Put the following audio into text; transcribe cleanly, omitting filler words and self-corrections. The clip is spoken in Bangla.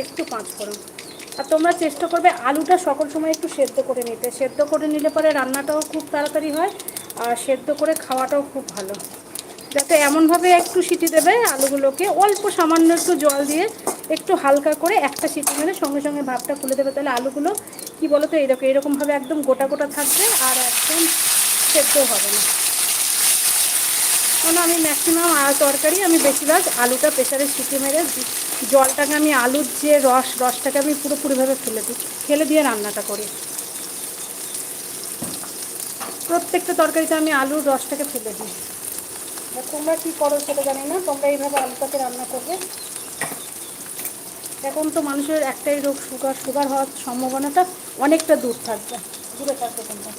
একটু 5 ফোড়ন। আর তোমরা চেষ্টা করবে আলুটা সকল সময় একটু সেদ্ধ করে নিতে, সেদ্ধ করে নিলে পরে রান্নাটাও খুব তাড়াতাড়ি হয় আর সেদ্ধ করে খাওয়াটাও খুব ভালো। যাতে এমনভাবে একটু সিটি দেবে আলুগুলোকে, অল্প সামান্য একটু জল দিয়ে একটু হালকা করে একটা সিটি মেরে সঙ্গে সঙ্গে ভাতটা খুলে দেবে, তাহলে আলুগুলো কী বলো তো এরকমভাবে একদম গোটা গোটা থাকবে আর একদম সেদ্ধ হবে না। কারণ আমি ম্যাক্সিমাম তরকারি আমি বেশিরভাগ আলুটা প্রেসারে সিটি মেরে জলটাকে আমি আলুর যে রসটাকে আমি পুরোপুরিভাবে ফেলে দিয়ে রান্নাটা করি। প্রত্যেকটা তরকারিতে আমি আলুর রসটাকে ফেলে দিই। তোমরা কী করো সেটা জানি না, তোমরা এইভাবে আলুটাকে রান্না করবে। এখন তো মানুষের একটাই রোগ, সুগার হওয়ার সম্ভাবনাটা অনেকটা দূরে থাকবে তোমরা।